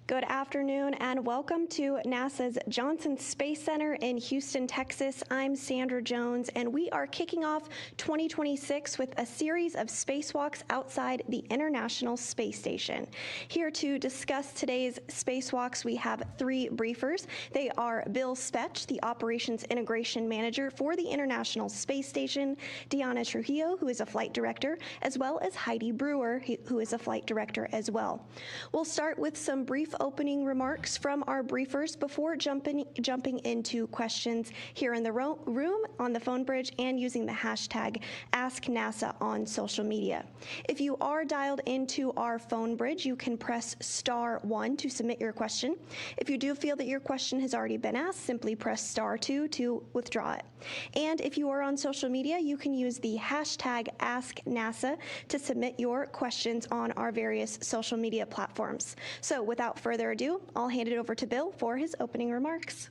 Good afternoon and welcome to NASA's Johnson Space Center in Houston, Texas. I'm Sandra Jones and we are kicking off 2026 with a series of spacewalks outside the International Space Station. Here to discuss today's spacewalks, we have three briefers. They are Bill Spetch, the Operations Integration Manager for the International Space Station, Deanna Trujillo, who is a Flight Director, as well as Heidi Brewer, who is a Flight Director as well. We'll start with some brief opening remarks from our briefers before jumping into questions here in the room, on the phone bridge, and using the hashtag AskNASA on social media. If you are dialed into our phone bridge, you can press *1 to submit your question. If you do feel that your question has already been asked, simply press *2 to withdraw it. And if you are on social media, you can use the hashtag AskNASA to submit your questions on our various social media platforms. So without further ado, I'll hand it over to Bill for his opening remarks.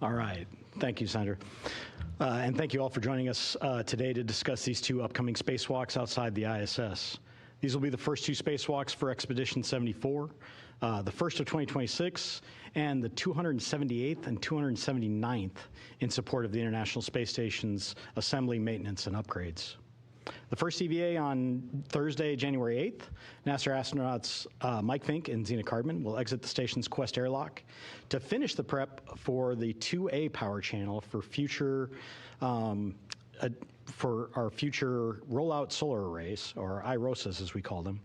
All right. Thank you, Sandra. And thank you all for joining us today to discuss these two upcoming spacewalks outside the ISS. These will be the first two spacewalks for Expedition 74, the first of 2026, and the 278th and 279th in support of the International Space Station's assembly, maintenance, and upgrades. The first EVA on Thursday, January 8th, NASA astronauts Mike Fink and Zena Cardman will exit the station's Quest airlock to finish the prep for the 2A power channel for future for our future rollout solar arrays, or IROSAs as we call them.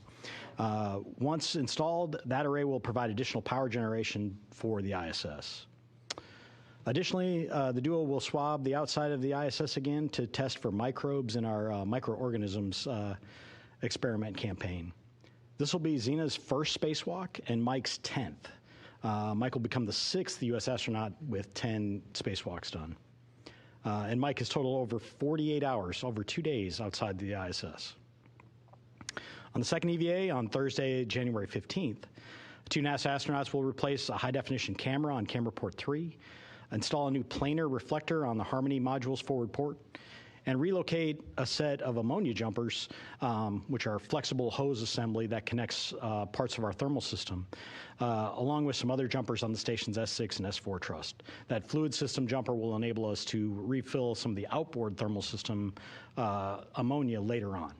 Once installed, that array will provide additional power generation for the ISS. Additionally, the duo will swab the outside of the ISS again to test for microbes in our microorganisms experiment campaign. This will be Zena's first spacewalk and Mike's 10th. Mike will become the 6th U.S. astronaut with 10 spacewalks done. And Mike has totaled over 48 hours, over 2 days outside the ISS. On the second EVA on Thursday, January 15th, two NASA astronauts will replace a high-definition camera on camera port 3, install a new planar reflector on the Harmony module's forward port, and relocate a set of ammonia jumpers, which are flexible hose assembly that connects parts of our thermal system, along with some other jumpers on the station's S6 and S4 truss. That fluid system jumper will enable us to refill some of the outboard thermal system ammonia later on.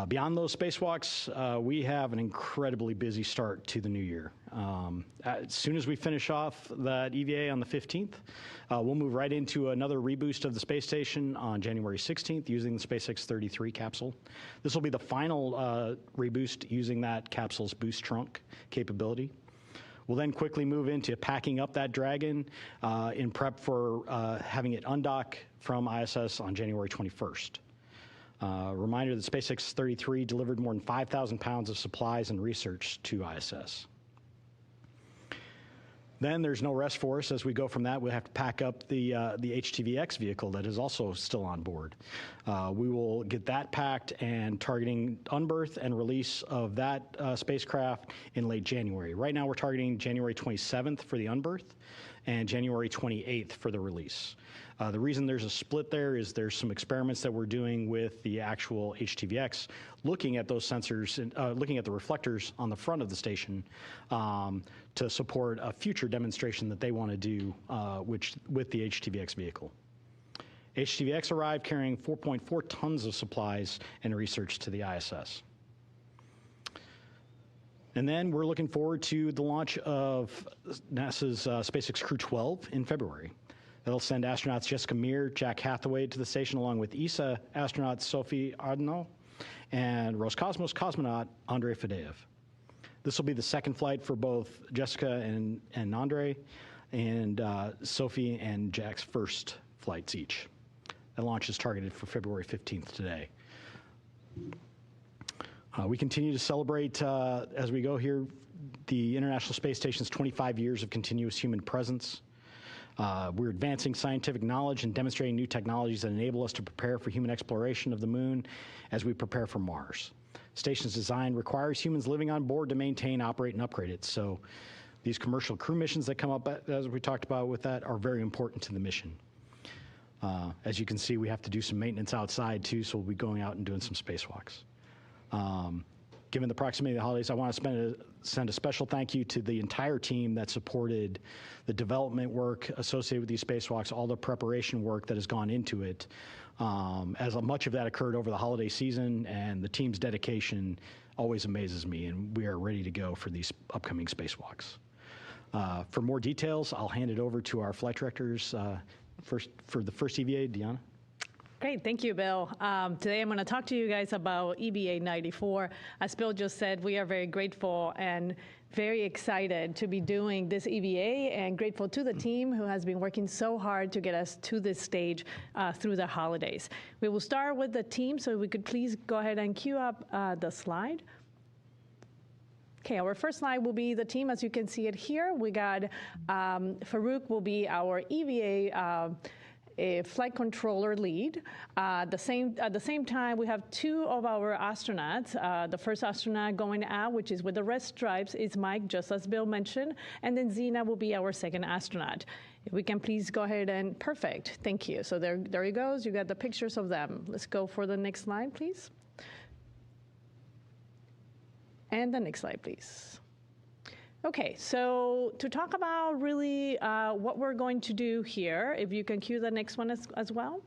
Beyond those spacewalks, we have an incredibly busy start to the new year. As soon as we finish off that EVA on the 15th, we'll move right into another reboost of the space station on January 16th using the SpaceX 33 capsule. This will be the final reboost using that capsule's boost trunk capability. We'll then quickly move into packing up that Dragon in prep for having it undock from ISS on January 21st. Reminder that SpaceX 33 delivered more than 5,000 pounds of supplies and research to ISS. Then there's no rest for us. As we go from that, we'll have to pack up the HTVX vehicle that is also still on board. We will get that packed and targeting unberth and release of that spacecraft in late January. Right now we're targeting January 27th for the unberth and January 28th for the release. The reason there's a split there is there's some experiments that we're doing with the actual HTVX, looking at those sensors and looking at the reflectors on the front of the station to support a future demonstration that they want to do with the HTVX vehicle. HTVX arrived carrying 4.4 tons of supplies and research to the ISS. And then we're looking forward to the launch of NASA's SpaceX Crew 12 in February. That'll send astronauts Jessica Meir, Jack Hathaway to the station, along with ESA astronaut Sophie Ardno and Roscosmos cosmonaut Andrei Fadeev. This will be the second flight for both Jessica and Andrei, and Sophie and Jack's first flights each. The launch is targeted for February 15th today. We continue to celebrate, as we go here, the International Space Station's 25 years of continuous human presence. We're advancing scientific knowledge and demonstrating new technologies that enable us to prepare for human exploration of the moon as we prepare for Mars. Station's design requires humans living on board to maintain, operate, and upgrade it. So these commercial crew missions that come up, as we talked about with that, are very important to the mission. As you can see, we have to do some maintenance outside too, so we'll be going out and doing some spacewalks. given the proximity of the holidays, I want to send a special thank you to the entire team that supported the development work associated with these spacewalks, all the preparation work that has gone into it, as much of that occurred over the holiday season, and the team's dedication always amazes me, and we are ready to go for these upcoming spacewalks. For more details, I'll hand it over to our flight directors. For the first EVA, Deanna. Great, thank you, Bill. Today I'm going to talk to you guys about EVA 94. As Bill just said, we are very grateful and very excited to be doing this EVA, and grateful to the team who has been working so hard to get us to this stage through the holidays. We will start with the team, so we could please go ahead and cue up the slide. Okay, our first slide will be the team as you can see it here. We got Farouk will be our EVA a flight controller lead. At the same time, we have two of our astronauts. The first astronaut going out, which is with the red stripes, is Mike, just as Bill mentioned. And then Zena will be our second astronaut. If we can please go ahead and, perfect, thank you. So there he goes, you got the pictures of them. Let's go for the next slide, please. And the next slide, please. Okay, so to talk about really what we're going to do here, if you can cue the next one as well.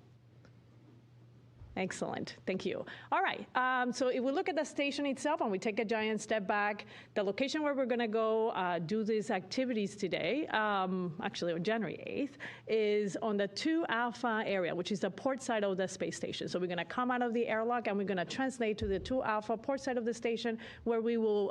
Excellent, thank you. All right, so if we look at the station itself and we take a giant step back, the location where we're gonna go do these activities today, actually on January 8th, is on the 2 Alpha area, which is the port side of the space station. So we're gonna come out of the airlock and we're gonna translate to the 2 Alpha port side of the station where we will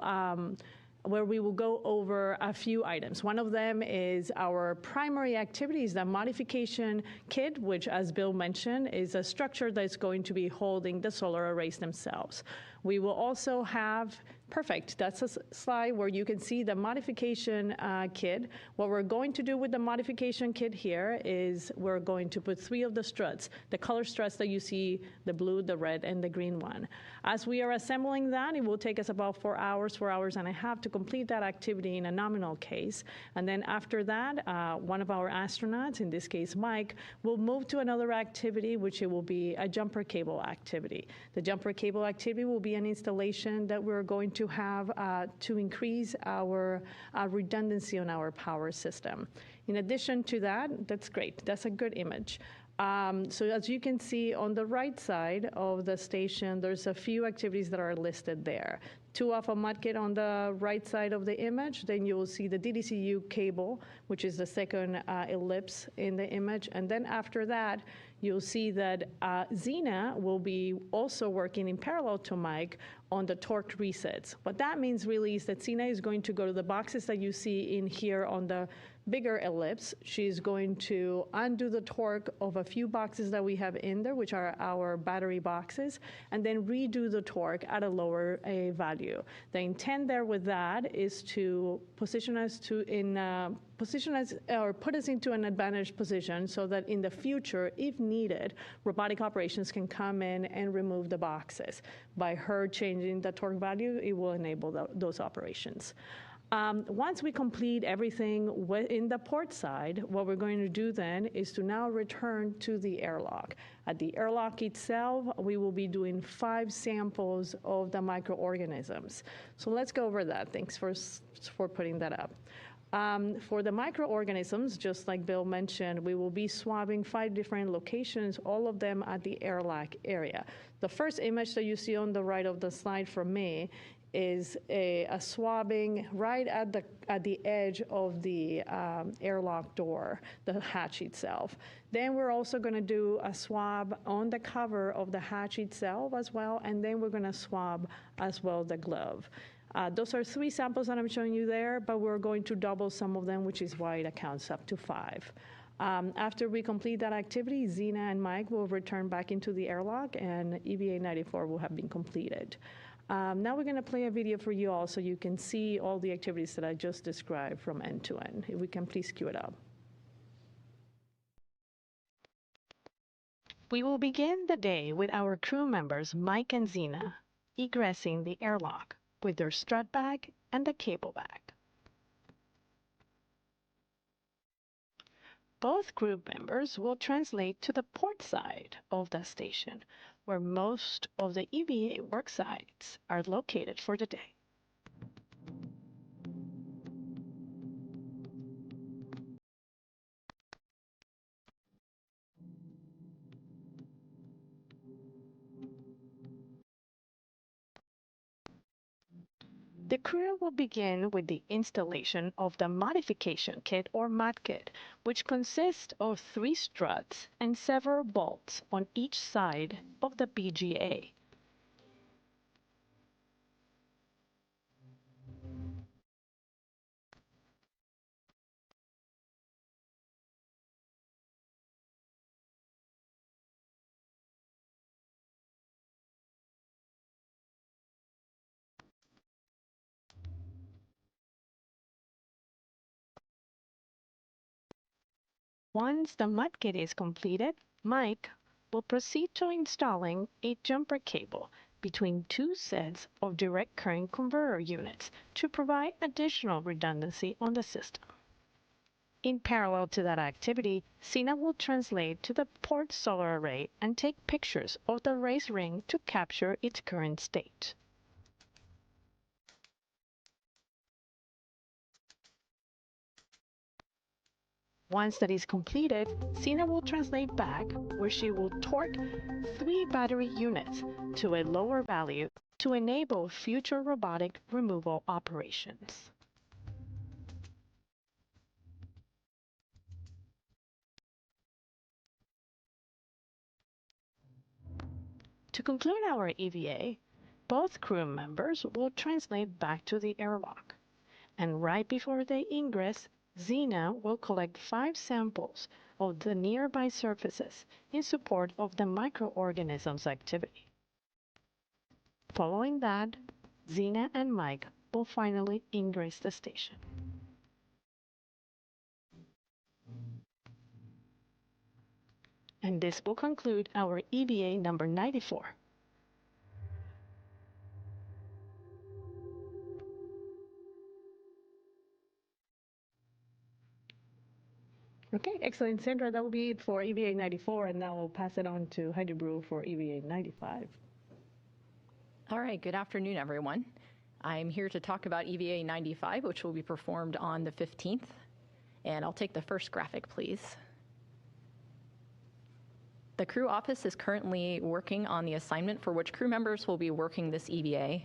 go over a few items. One of them is our primary activities, the modification kit, which, as Bill mentioned, is a structure that's going to be holding the solar arrays themselves. We will also have, perfect, that's a slide where you can see the modification kit. What we're going to do with the modification kit here is we're going to put 3 of the struts, the color struts that you see, the blue, the red, and the green one. As we are assembling that, it will take us about 4 hours and a half to complete that activity in a nominal case. And then after that, one of our astronauts, in this case Mike, will move to another activity, which it will be a jumper cable activity. The jumper cable activity will be an installation that we're going to have to increase our redundancy on our power system. In addition to that, that's great, that's a good image. So as you can see on the right side of the station, there's a few activities that are listed there. 2 Alpha mud kit on the right side of the image, then you will see the DDCU cable, which is the second ellipse in the image, and then after that, you'll see that Zena will be also working in parallel to Mike on the torque resets. What that means really is that Zena is going to go to the boxes that you see in here on the bigger ellipse. She's going to undo the torque of a few boxes that we have in there, which are our battery boxes, and then redo the torque at a lower value. The intent there with that is to position us or put us into an advantaged position so that in the future, if needed, robotic operations can come in and remove the boxes. By her changing the torque value, it will enable those operations. Once we complete everything in the port side, what we're going to do then is to now return to the airlock. At the airlock itself, we will be doing 5 samples of the microorganisms. So let's go over that. Thanks for putting that up. For the microorganisms, just like Bill mentioned, we will be swabbing 5 different locations, all of them at the airlock area. The first image that you see on the right of the slide from me is a swabbing right at the edge of the airlock door, the hatch itself. Then we're also going to do a swab on the cover of the hatch itself as well, and then we're going to swab as well the glove. Those are 3 samples that I'm showing you there, but we're going to double some of them, which is why it accounts up to 5. After we complete that activity, Zena and Mike will return back into the airlock, and EVA 94 will have been completed. Now we're going to play a video for you all so you can see all the activities that I just described from end to end. If we can please cue it up. We will begin the day with our crew members Mike and Zena egressing the airlock with their strut bag and the cable bag. Both group members will translate to the port side of the station, where most of the EVA work sites are located for the day. The crew will begin with the installation of the modification kit or mod kit, which consists of 3 struts and several bolts on each side of the BGA. Once the mod kit is completed, Mike will proceed to installing a jumper cable between 2 sets of direct current converter units to provide additional redundancy on the system. In parallel to that activity, Sina will translate to the port solar array and take pictures of the race ring to capture its current state. Once that is completed, Sina will translate back, where she will torque 3 battery units to a lower value to enable future robotic removal operations. To conclude our EVA, both crew members will translate back to the airlock, and right before they ingress, Sina will collect 5 samples of the nearby surfaces in support of the microorganisms activity. Following that, Sina and Mike will finally ingress the station. And this will conclude our EVA number 94. Okay, excellent, Sandra. That will be it for EVA 94, and now we'll pass it on to Heidi Brew for EVA 95. All right, good afternoon, everyone. I'm here to talk about EVA 95, which will be performed on the 15th. And I'll take the first graphic, please. The crew office is currently working on the assignment for which crew members will be working this EVA.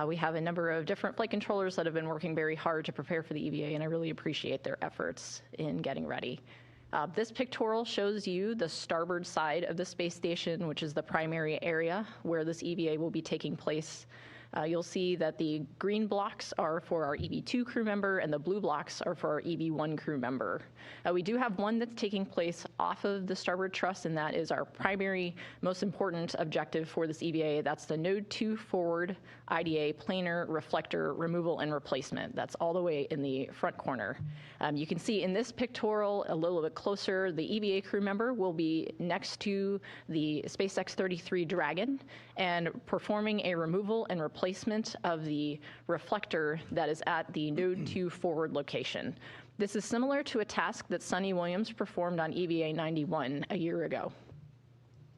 We have a number of different flight controllers that have been working very hard to prepare for the EVA, and I really appreciate their efforts in getting ready. This pictorial shows you the starboard side of the space station, which is the primary area where this EVA will be taking place. You'll see that the green blocks are for our EV2 crew member and the blue blocks are for our EV1 crew member. We do have one that's taking place off of the starboard truss, and that is our primary, most important objective for this EVA. That's the Node 2 forward IDA planar reflector removal and replacement. That's all the way in the front corner. You can see in this pictorial a little bit closer, the EVA crew member will be next to the SpaceX 33 Dragon and performing a removal and replacement of the reflector that is at the Node 2 forward location. This is similar to a task that Sonny Williams performed on EVA 91 a year ago.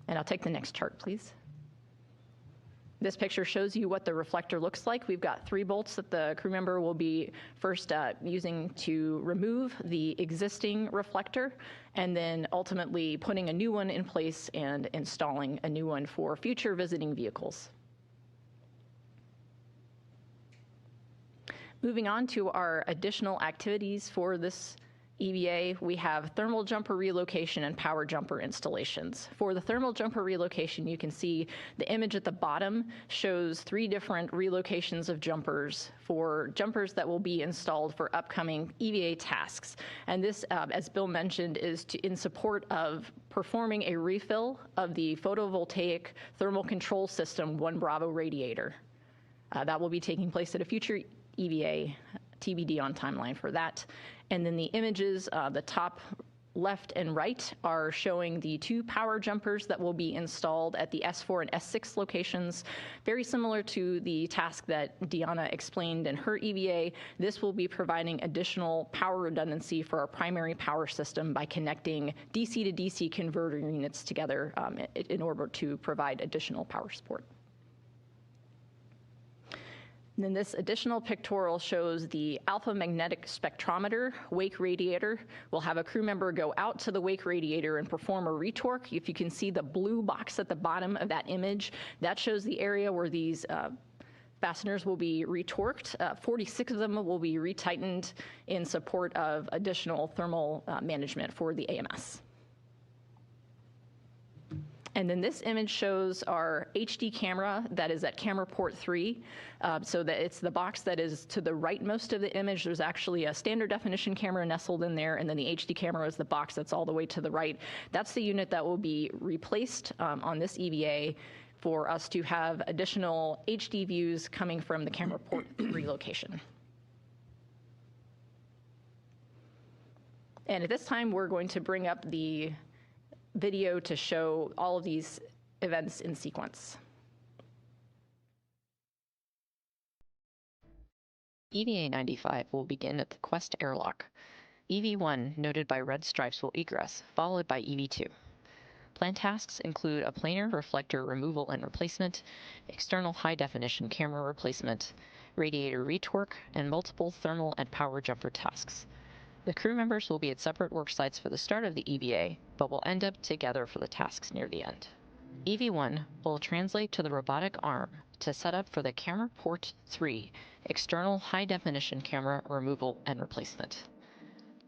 And I'll take the next chart, please. This picture shows you what the reflector looks like. We've got 3 bolts that the crew member will be first using to remove the existing reflector, and then ultimately putting a new one in place and installing a new one for future visiting vehicles. Moving on to our additional activities for this EVA, we have thermal jumper relocation and power jumper installations. For the thermal jumper relocation, you can see the image at the bottom shows 3 different relocations of jumpers for jumpers that will be installed for upcoming EVA tasks. And this, as Bill mentioned, is in support of performing a refill of the photovoltaic thermal control system 1 Bravo radiator. That will be taking place at a future EVA, TBD on timeline for that. And then the images, the top left and right are showing the 2 power jumpers that will be installed at the S4 and S6 locations. Very similar to the task that Deanna explained in her EVA, this will be providing additional power redundancy for our primary power system by connecting DC to DC converter units together in order to provide additional power support. And then this additional pictorial shows the alpha magnetic spectrometer wake radiator. We'll have a crew member go out to the wake radiator and perform a retorque. If you can see the blue box at the bottom of that image, that shows the area where these fasteners will be retorqued. 46 of them will be retightened in support of additional thermal management for the AMS. And then this image shows our HD camera that is at camera port 3, so that it's the box that is to the rightmost of the image. There's actually a standard definition camera nestled in there, and then the HD camera is the box that's all the way to the right. That's the unit that will be replaced on this EVA for us to have additional HD views coming from the camera port 3 location. And at this time, we're going to bring up the video to show all of these events in sequence. EVA 95 will begin at the Quest airlock. EV1, noted by red stripes, will egress, followed by EV2. Planned tasks include a planar reflector removal and replacement, external high-definition camera replacement, radiator retorque, and multiple thermal and power jumper tasks. The crew members will be at separate work sites for the start of the EVA, but will end up together for the tasks near the end. EV1 will translate to the robotic arm to set up for the camera port 3 external high-definition camera removal and replacement.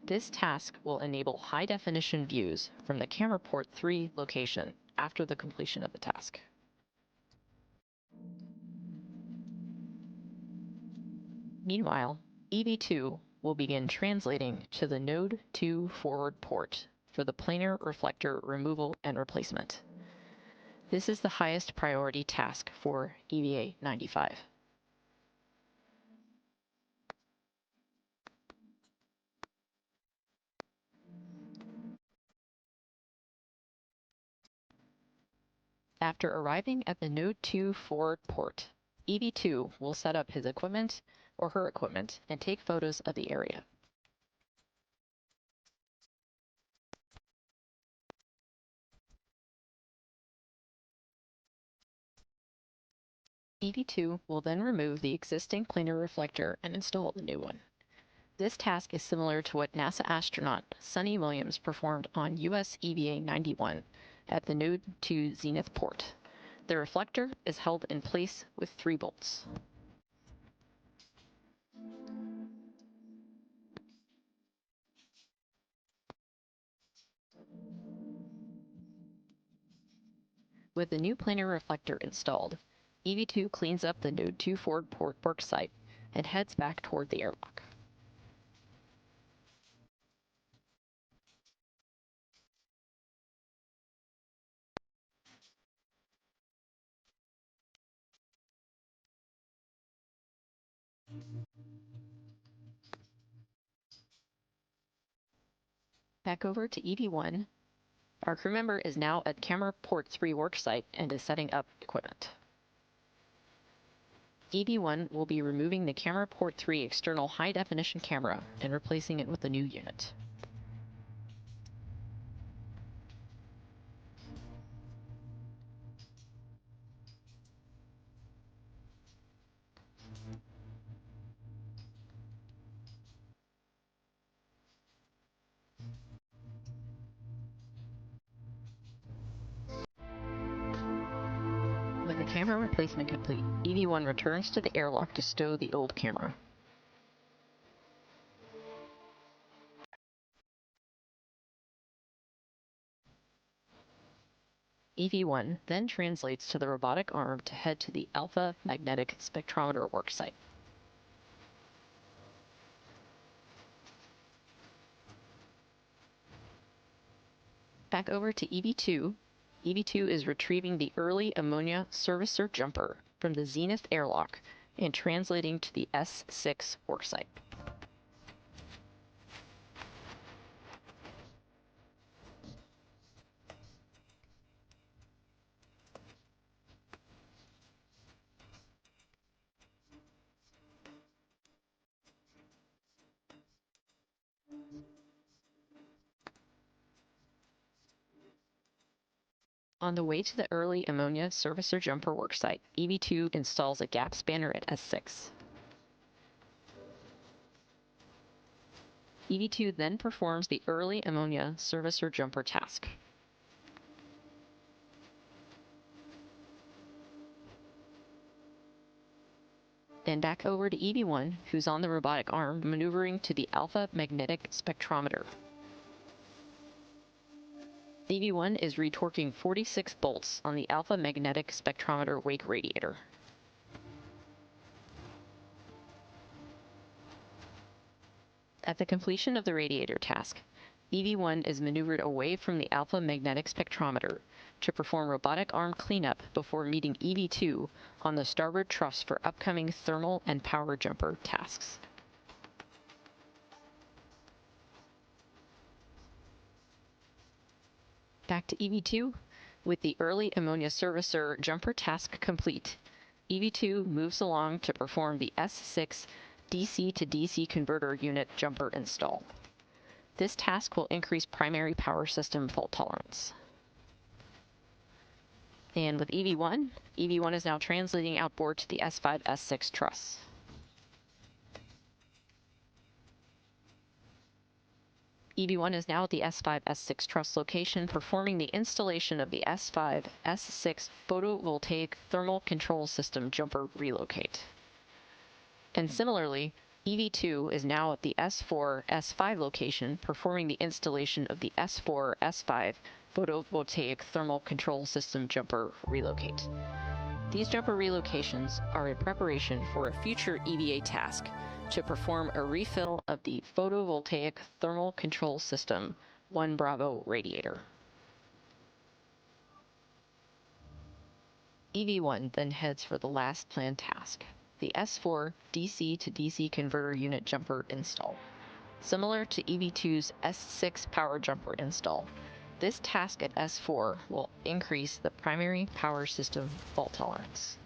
This task will enable high-definition views from the camera port 3 location after the completion of the task. Meanwhile, EV2 will begin translating to the Node 2 forward port for the planar reflector removal and replacement. This is the highest priority task for EVA 95. After arriving at the Node 2 forward port, EV2 will set up his equipment or her equipment and take photos of the area. EV2 will then remove the existing planar reflector and install the new one. This task is similar to what NASA astronaut Sunny Williams performed on US EVA 91 at the Node 2 Zenith port. The reflector is held in place with 3 bolts. With the new planar reflector installed, EV2 cleans up the Node 2 forward port work site and heads back toward the airlock. Back over to EV1. Our crew member is now at camera port 3 worksite and is setting up equipment. EV1 will be removing the camera port 3 external high-definition camera and replacing it with a new unit. With the camera replacement complete, EV1 returns to the airlock to stow the old camera. EV1 then translates to the robotic arm to head to the alpha magnetic spectrometer worksite. Back over to EV2. EV2 is retrieving the early ammonia servicer jumper from the Zenith airlock and translating to the S6 worksite. On the way to the early ammonia servicer jumper worksite, EV2 installs a gap spanner at S6. EV2 then performs the early ammonia servicer jumper task. Then back over to EV1, who's on the robotic arm, maneuvering to the alpha magnetic spectrometer. EV1 is retorquing 46 bolts on the alpha magnetic spectrometer wake radiator. At the completion of the radiator task, EV1 is maneuvered away from the alpha magnetic spectrometer to perform robotic arm cleanup before meeting EV2 on the starboard truss for upcoming thermal and power jumper tasks. Back to EV2. With the early ammonia servicer jumper task complete, EV2 moves along to perform the S6 DC to DC converter unit jumper install. This task will increase primary power system fault tolerance. And with EV1, EV1 is now translating outboard to the S5, S6 truss. EV1 is now at the S5, S6 truss location, performing the installation of the S5, S6 photovoltaic thermal control system jumper relocate. And similarly, EV2 is now at the S4, S5 location, performing the installation of the S4, S5 photovoltaic thermal control system jumper relocate. These jumper relocations are in preparation for a future EVA task to perform a refill of the photovoltaic thermal control system 1 Bravo radiator. EV1 then heads for the last planned task, the S4 DC to DC converter unit jumper install. Similar to EV2's S6 power jumper install, this task at S4 will increase the primary power system fault tolerance.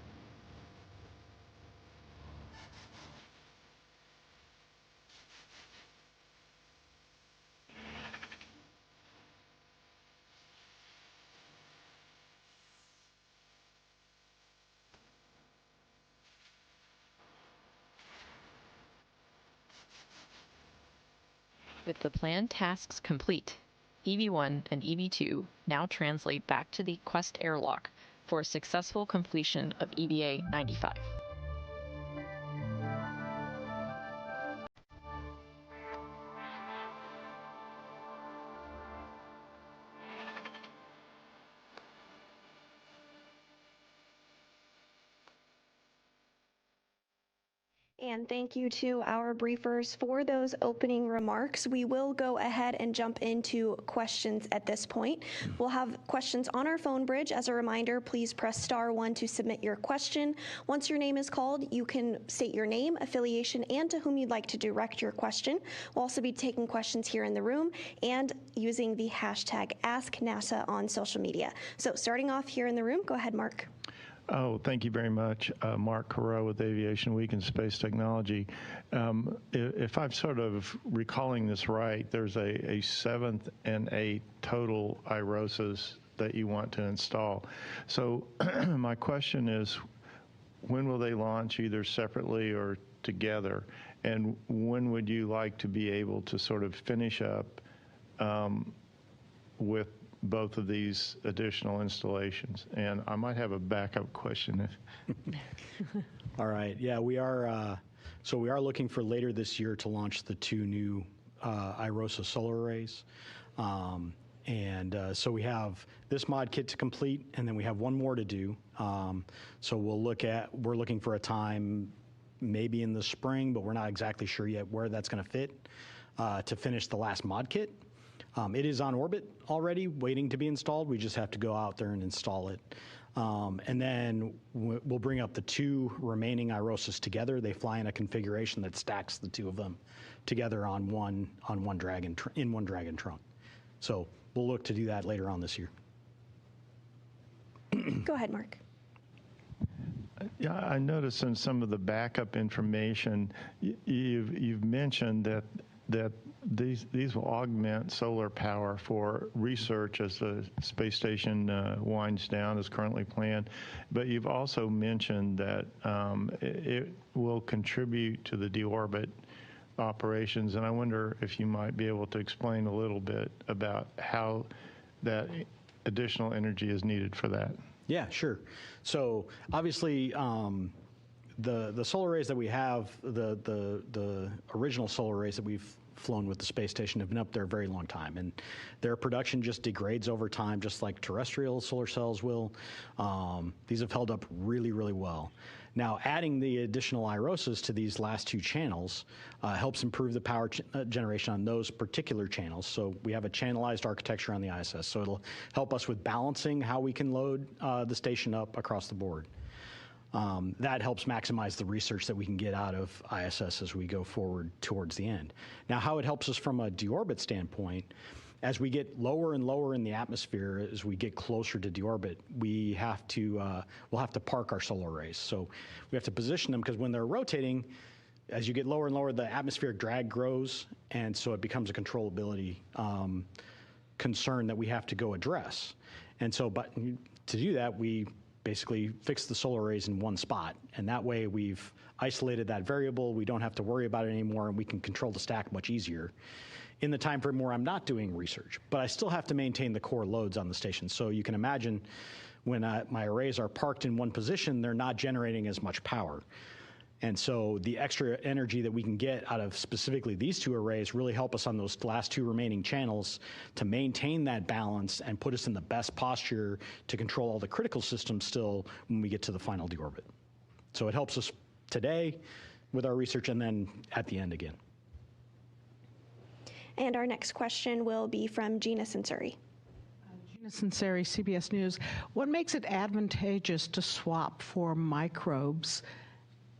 With the planned tasks complete, EV1 and EV2 now translate back to the Quest airlock for a successful completion of EVA 95. And thank you to our briefers for those opening remarks. We will go ahead and jump into questions at this point. We'll have questions on our phone bridge. As a reminder, please press *1 to submit your question. Once your name is called, you can state your name, affiliation, and to whom you'd like to direct your question. We'll also be taking questions here in the room and using the hashtag AskNASA on social media. So starting off here in the room, go ahead, Mark. Oh, thank you very much. Mark Carreau with Aviation Week and Space Technology. If I'm sort of recalling this right, there's a 7th and 8th total IROSAs that you want to install. So my question is, when will they launch either separately or together? And when would you like to be able to sort of finish up with both of these additional installations? And I might have a backup question. All right. Yeah, we are. So we are looking for later this year to launch the 2 new IROSA solar arrays. So we have this mod kit to complete, and then we have one more to do. So we're looking for a time maybe in the spring, but we're not exactly sure yet where that's going to fit to finish the last mod kit. It is on orbit already, waiting to be installed. We just have to go out there and install it. And then we'll bring up the 2 remaining IROSAs together. They fly in a configuration that stacks the 2 of them together on one Dragon in one Dragon trunk. So we'll look to do that later on this year. Go ahead, Mark. Yeah, I noticed in some of the backup information, you've mentioned that that these will augment solar power for research as the space station winds down as currently planned. But you've also mentioned that it will contribute to the deorbit operations, and I wonder if you might be able to explain a little bit about how that additional energy is needed for that. Yeah, sure. So obviously, the solar arrays that we have, the original solar arrays that we've flown with the space station have been up there a very long time, and their production just degrades over time, just like terrestrial solar cells will. These have held up really, really well. Now, adding the additional IROSAs to these last two channels helps improve the power generation on those particular channels. So we have a channelized architecture on the ISS, so it'll help us with balancing how we can load the station up across the board. That helps maximize the research that we can get out of ISS as we go forward towards the end. Now, how it helps us from a deorbit standpoint, as we get lower and lower in the atmosphere, as we get closer to deorbit, we'll have to park our solar arrays. So we have to position them, because when they're rotating, as you get lower and lower, the atmospheric drag grows, and so it becomes a controllability concern that we have to go address. And so, but to do that, we basically fix the solar arrays in one spot, and that way we've isolated that variable. We don't have to worry about it anymore, and we can control the stack much easier in the time frame where I'm not doing research. But I still have to maintain the core loads on the station. So you can imagine when my arrays are parked in one position, they're not generating as much power. And so the extra energy that we can get out of specifically these two arrays really help us on those last two remaining channels to maintain that balance and put us in the best posture to control all the critical systems still when we get to the final deorbit. So it helps us today with our research, and then at the end again. And our next question will be from Gina Sensuri. Gina Sensuri, CBS News. What makes it advantageous to swap for microbes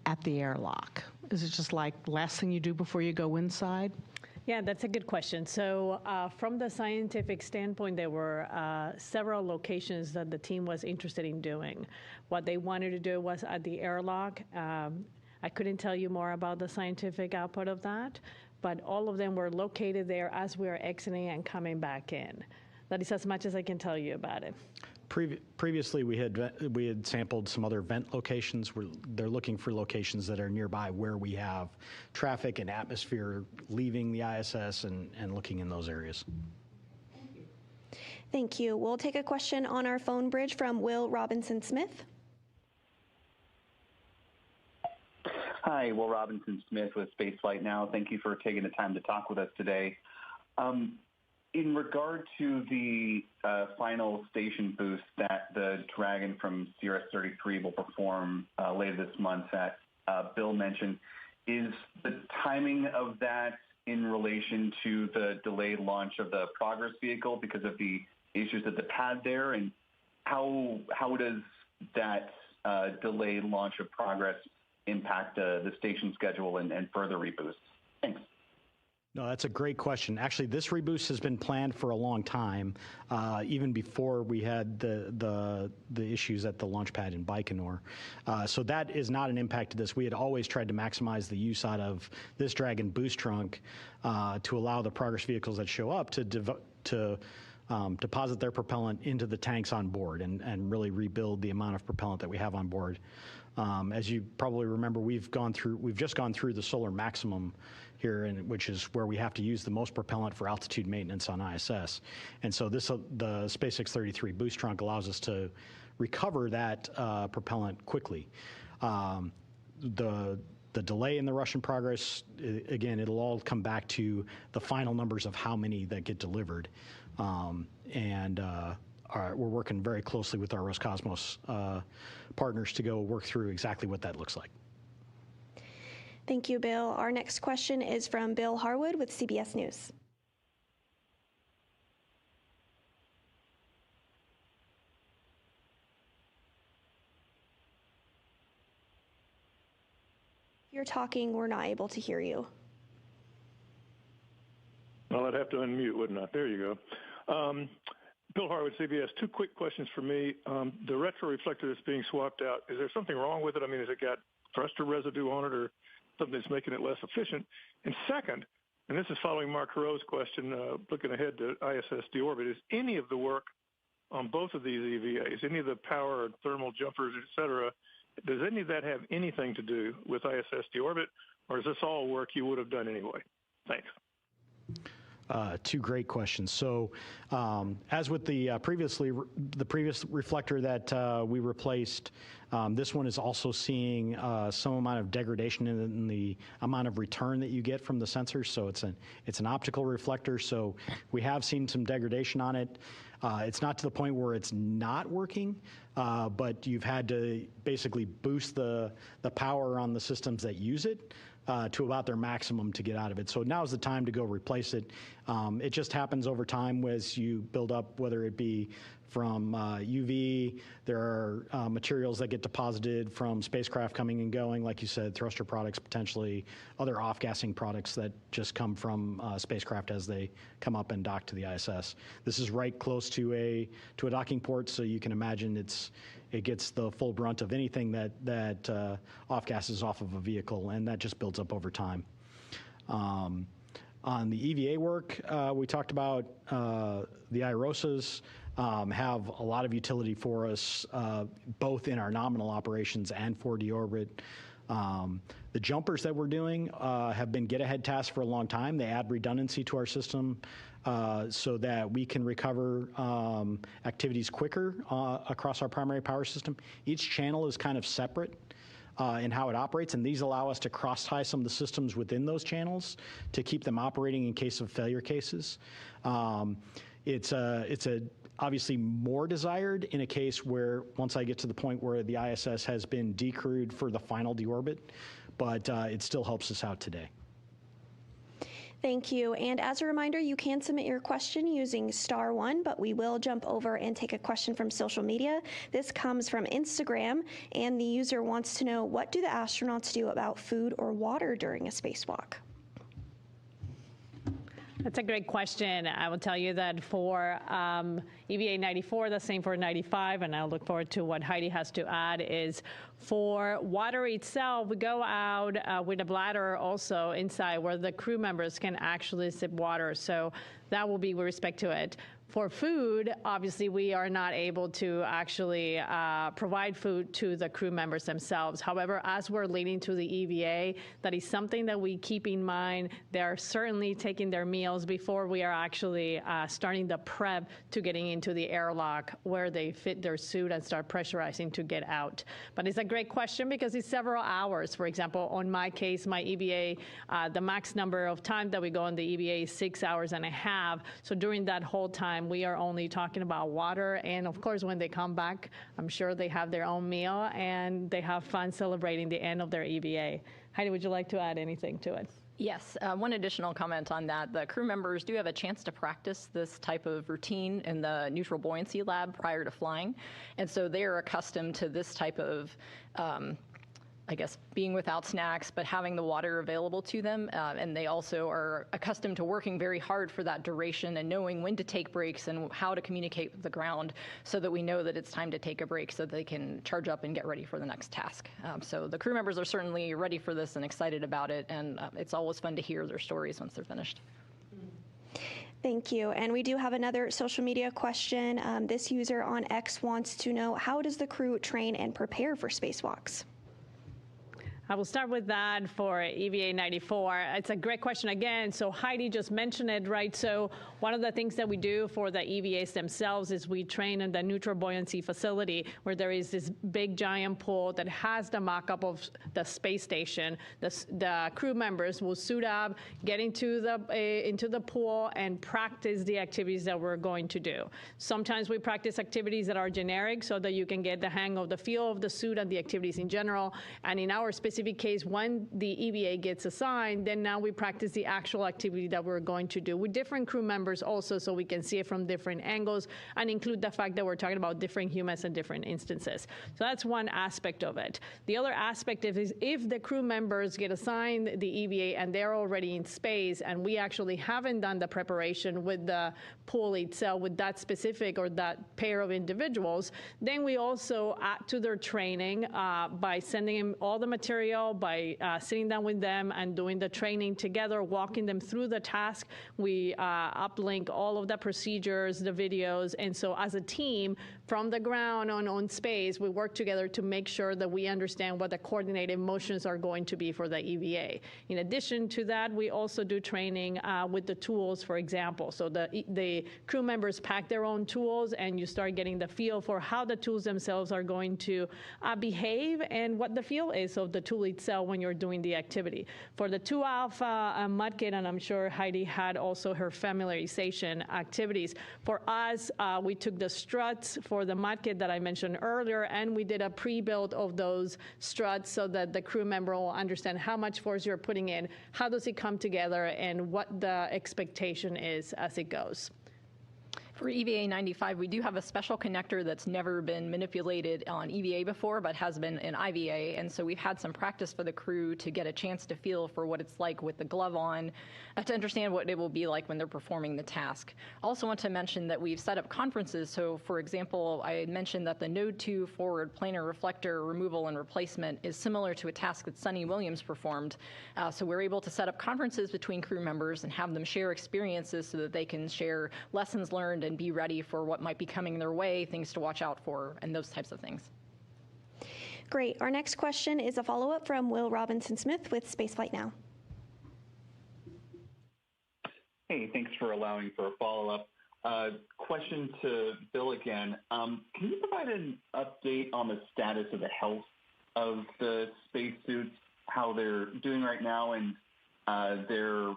at the airlock? Is it just like last thing you do before you go inside? Yeah, that's a good question. So from the scientific standpoint, there were several locations that the team was interested in doing. What they wanted to do was at the airlock. I couldn't tell you more about the scientific output of that, but all of them were located there as we were exiting and coming back in. That is as much as I can tell you about it. Previously, we had sampled some other vent locations. They're looking for locations that are nearby where we have traffic and atmosphere leaving the ISS and looking in those areas. Thank you. We'll take a question on our phone bridge from Will Robinson-Smith. Hi, Will Robinson-Smith with Spaceflight Now. Thank you for taking the time to talk with us today. In regard to the final station boost that the Dragon from CRS-33 will perform later this month that Bill mentioned, is the timing of that in relation to the delayed launch of the Progress vehicle because of the issues at the pad there? And how does that delayed launch of Progress impact the station schedule and further reboosts? Thanks. No, that's a great question. Actually, this reboost has been planned for a long time, even before we had the issues at the launch pad in Baikonur. So that is not an impact to this. We had always tried to maximize the use out of this Dragon boost trunk to allow the Progress vehicles that show up to deposit their propellant into the tanks on board and really rebuild the amount of propellant that we have on board. As you probably remember, we've just gone through the solar maximum here, which is where we have to use the most propellant for altitude maintenance on ISS. And so the SpaceX 33 boost trunk allows us to recover that propellant quickly. The delay in the Russian Progress, again, it'll all come back to the final numbers of how many that get delivered. We're working very closely with our Roscosmos partners to go work through exactly what that looks like. Thank you, Bill. Our next question is from Bill Harwood with CBS News. If you're talking, we're not able to hear you. Well, I'd have to unmute, wouldn't I? There you go. Bill Harwood, CBS. Two quick questions for me. The retroreflector that's being swapped out, is there something wrong with it? I mean, has it got thruster residue on it or something that's making it less efficient? And second, and this is following Mark Carreau's question, looking ahead to ISS deorbit, is any of the work on both of these EVAs, any of the power or thermal jumpers, et cetera, does any of that have anything to do with ISS deorbit, or is this all work you would have done anyway? Thanks. Two great questions. So, as with the previous reflector that we replaced, this one is also seeing some amount of degradation in the amount of return that you get from the sensor. So it's an optical reflector. So we have seen some degradation on it. It's not to the point where it's not working, but you've had to basically boost the power on the systems that use it to about their maximum to get out of it. So now's the time to go replace it. It just happens over time as you build up, whether it be from UV, there are materials that get deposited from spacecraft coming and going, like you said, thruster products, potentially other off-gassing products that just come from spacecraft as they come up and dock to the ISS. This is right close to a docking port, so you can imagine it gets the full brunt of anything that off-gasses off of a vehicle, and that just builds up over time. On the EVA work, we talked about the IROSAs have a lot of utility for us, both in our nominal operations and for deorbit. The jumpers that we're doing have been get-ahead tasks for a long time. They add redundancy to our system so that we can recover activities quicker across our primary power system. Each channel is kind of separate in how it operates, and these allow us to cross-tie some of the systems within those channels to keep them operating in case of failure cases. It's obviously more desired in a case where, once I get to the point where the ISS has been decrewed for the final deorbit, but it still helps us out today. Thank you. And as a reminder, you can submit your question using *1, but we will jump over and take a question from social media. This comes from Instagram, and the user wants to know, what do the astronauts do about food or water during a spacewalk? That's a great question. I will tell you that for EVA 94, the same for 95, and I'll look forward to what Heidi has to add, is for water itself, we go out with a bladder also inside where the crew members can actually sip water. So that will be with respect to it. For food, obviously, we are not able to actually provide food to the crew members themselves. However, as we're leading to the EVA, that is something that we keep in mind. They're certainly taking their meals before we are actually starting the prep to getting into the airlock where they fit their suit and start pressurizing to get out. But it's a great question because it's several hours. For example, on my case, my EVA, the max number of time that we go on the EVA is 6.5 hours. So during that whole time, we are only talking about water. And of course, when they come back, I'm sure they have their own meal and they have fun celebrating the end of their EVA. Heidi, would you like to add anything to it? Yes, one additional comment on that. The crew members do have a chance to practice this type of routine in the neutral buoyancy lab prior to flying. And so they are accustomed to this type of I guess, being without snacks, but having the water available to them. And they also are accustomed to working very hard for that duration and knowing when to take breaks and how to communicate with the ground so that we know that it's time to take a break so they can charge up and get ready for the next task. So the crew members are certainly ready for this and excited about it. And it's always fun to hear their stories once they're finished. Thank you. And we do have another social media question. This user on X wants to know, how does the crew train and prepare for spacewalks? I will start with that for EVA 94. It's a great question again. So Heidi just mentioned it, right? So one of the things that we do for the EVAs themselves is we train in the neutral buoyancy facility where there is this big giant pool that has the mock-up of the space station. The crew members will suit up, get into the pool and practice the activities that we're going to do. Sometimes we practice activities that are generic so that you can get the hang of the feel of the suit and the activities in general. And in our specific case, when the EVA gets assigned, then now we practice the actual activity that we're going to do with different crew members also, so we can see it from different angles and include the fact that we're talking about different humans in different instances. So that's one aspect of it. The other aspect is if the crew members get assigned the EVA and they're already in space and we actually haven't done the preparation with the pool itself, with that specific or that pair of individuals, then we also add to their training by sending them all the material scenario by sitting down with them and doing the training together, walking them through the task. We uplink all of the procedures, the videos, and so as a team, from the ground on space, we work together to make sure that we understand what the coordinated motions are going to be for the EVA. In addition to that, we also do training with the tools, for example. So the crew members pack their own tools, and you start getting the feel for how the tools themselves are going to behave and what the feel is of the tool itself when you're doing the activity. For the 2 Alpha mud kit, and I'm sure Heidi had also her familiarization activities. For us, we took the struts for the mud kit that I mentioned earlier, and we did a pre-build of those struts so that the crew member will understand how much force you're putting in, how does it come together, and what the expectation is as it goes. For EVA 95, we do have a special connector that's never been manipulated on EVA before, but has been in IVA. And so we've had some practice for the crew to get a chance to feel for what it's like with the glove on, to understand what it will be like when they're performing the task. Also want to mention that we've set up conferences. So for example, I mentioned that the Node 2 forward planar reflector removal and replacement is similar to a task that Sunny Williams performed. So we're able to set up conferences between crew members and have them share experiences so that they can share lessons learned and be ready for what might be coming their way, things to watch out for, and those types of things. Great. Our next question is a follow-up from Will Robinson-Smith with Spaceflight Now. Hey, thanks for allowing for a follow-up. Question to Bill again. Can you provide an update on the status of the health of the spacesuits, how they're doing right now, and their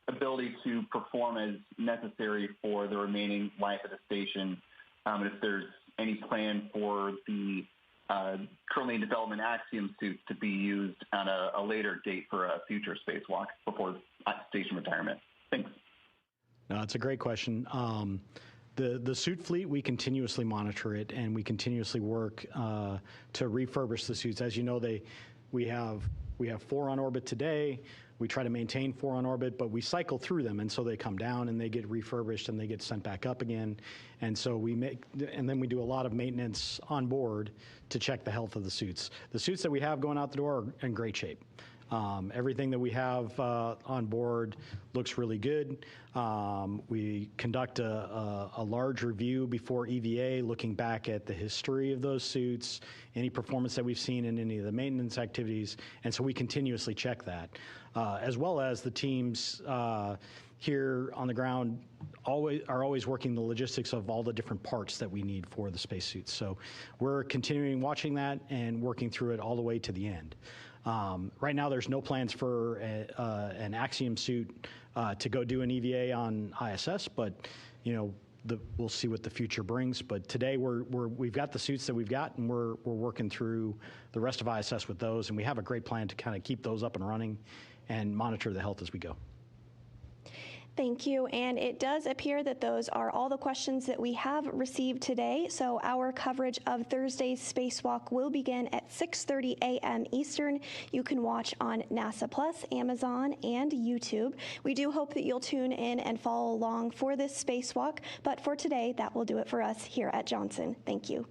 ability to perform as necessary for the remaining life of the station, and if there's any plan for the currently in development Axiom suits to be used on a later date for a future spacewalk before station retirement? Thanks. No, it's a great question. The suit fleet, we continuously monitor it, and we continuously work to refurbish the suits. As you know, we have 4 on orbit today. We try to maintain 4 on orbit, but we cycle through them, and so they come down and they get refurbished and they get sent back up again. And so then we do a lot of maintenance on board to check the health of the suits. The suits that we have going out the door are in great shape. Everything that we have on board looks really good. We conduct a large review before EVA, looking back at the history of those suits, any performance that we've seen in any of the maintenance activities, and so we continuously check that. As well as the teams here on the ground are always working the logistics of all the different parts that we need for the spacesuits. So we're continuing watching that and working through it all the way to the end. Right now, there's no plans for an Axiom suit to go do an EVA on ISS, but we'll see what the future brings. But today, we've got the suits that we've got, and we're working through the rest of ISS with those, and we have a great plan to kind of keep those up and running and monitor the health as we go. Thank you. And it does appear that those are all the questions that we have received today. So our coverage of Thursday's spacewalk will begin at 6:30 a.m. Eastern. You can watch on NASA Plus, Amazon, and YouTube. We do hope that you'll tune in and follow along for this spacewalk. But for today, that will do it for us here at Johnson. Thank you.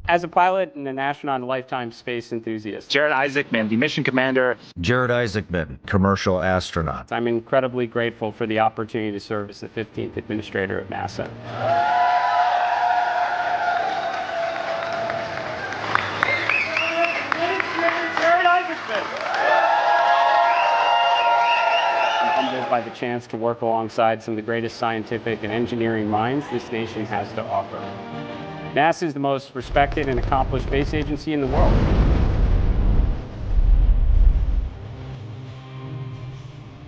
As a pilot and an astronaut and lifetime space enthusiast. Jared Isaacman, the mission commander. Jared Isaacman, commercial astronaut. I'm incredibly grateful for the opportunity to serve as the 15th administrator of NASA. Jared Isaacman! I'm humbled by the chance to work alongside some of the greatest scientific and engineering minds this nation has to offer. NASA is the most respected and accomplished space agency in the world.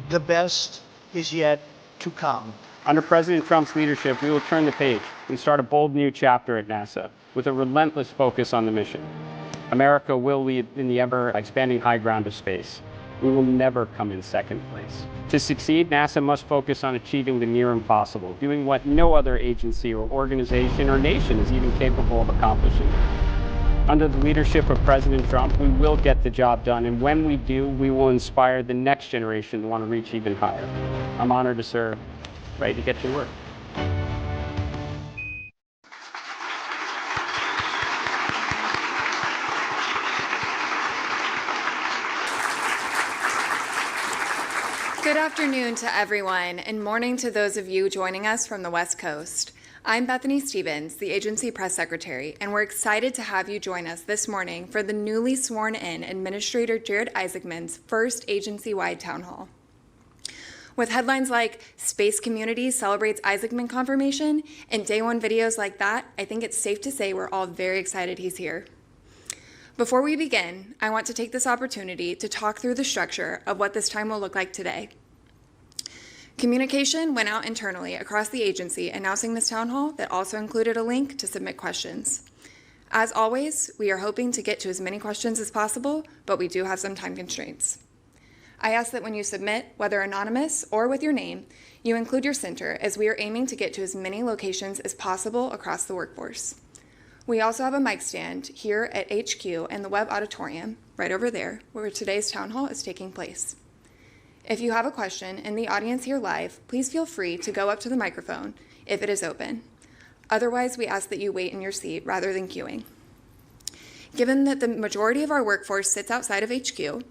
The best is yet to come. Under President Trump's leadership, we will turn the page and start a bold new chapter at NASA with a relentless focus on the mission. America will lead in the ever-expanding high ground of space. We will never come in second place. To succeed, NASA must focus on achieving the near impossible, doing what no other agency or organization or nation is even capable of accomplishing. Under the leadership of President Trump, we will get the job done, and when we do, we will inspire the next generation to want to reach even higher. I'm honored to serve. Ready to get to work. Good afternoon to everyone, and morning to those of you joining us from the West Coast. I'm Bethany Stevens, the agency press secretary, and we're excited to have you join us this morning for the newly sworn-in Administrator Jared Isaacman's first agency-wide town hall. With headlines like Space Community Celebrates Isaacman Confirmation and Day One videos like that, I think it's safe to say we're all very excited he's here. Before we begin, I want to take this opportunity to talk through the structure of what this time will look like today. Communication went out internally across the agency announcing this town hall that also included a link to submit questions. As always, we are hoping to get to as many questions as possible, but we do have some time constraints. I ask that when you submit, whether anonymous or with your name, you include your center, as we are aiming to get to as many locations as possible across the workforce. We also have a mic stand here at HQ in the Webb Auditorium, right over there, where today's town hall is taking place. If you have a question in the audience here live, please feel free to go up to the microphone if it is open. Otherwise, we ask that you wait in your seat rather than queuing. Given that the majority of our workforce sits outside of HQ,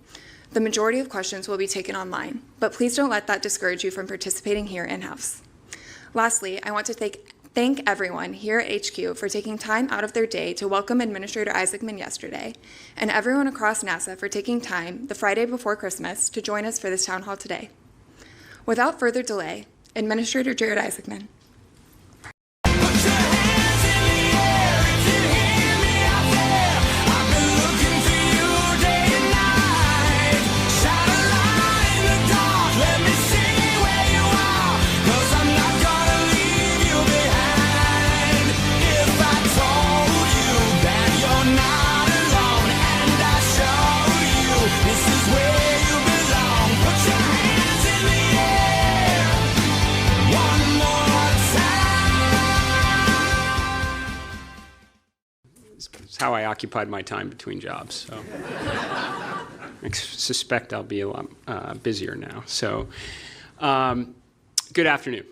the majority of questions will be taken online, but please don't let that discourage you from participating here in-house. Lastly, I want to thank everyone here at HQ for taking time out of their day to welcome Administrator Isaacman yesterday, and everyone across NASA for taking time the Friday before Christmas to join us for this town hall today. Without further delay, Administrator Jared Isaacman. How I occupied my time between jobs. So I suspect I'll be a lot busier now. So good afternoon.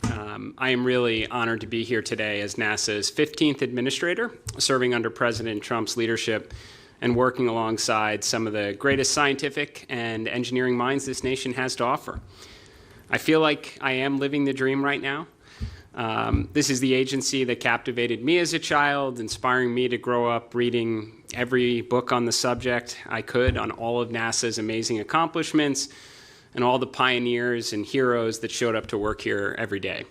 I am really honored to be here today as NASA's 15th administrator, serving under President Trump's leadership and working alongside some of the greatest scientific and engineering minds this nation has to offer. I feel like I am living the dream right now. This is the agency that captivated me as a child, inspiring me to grow up reading every book on the subject I could on all of NASA's amazing accomplishments and all the pioneers and heroes that showed up to work here every day.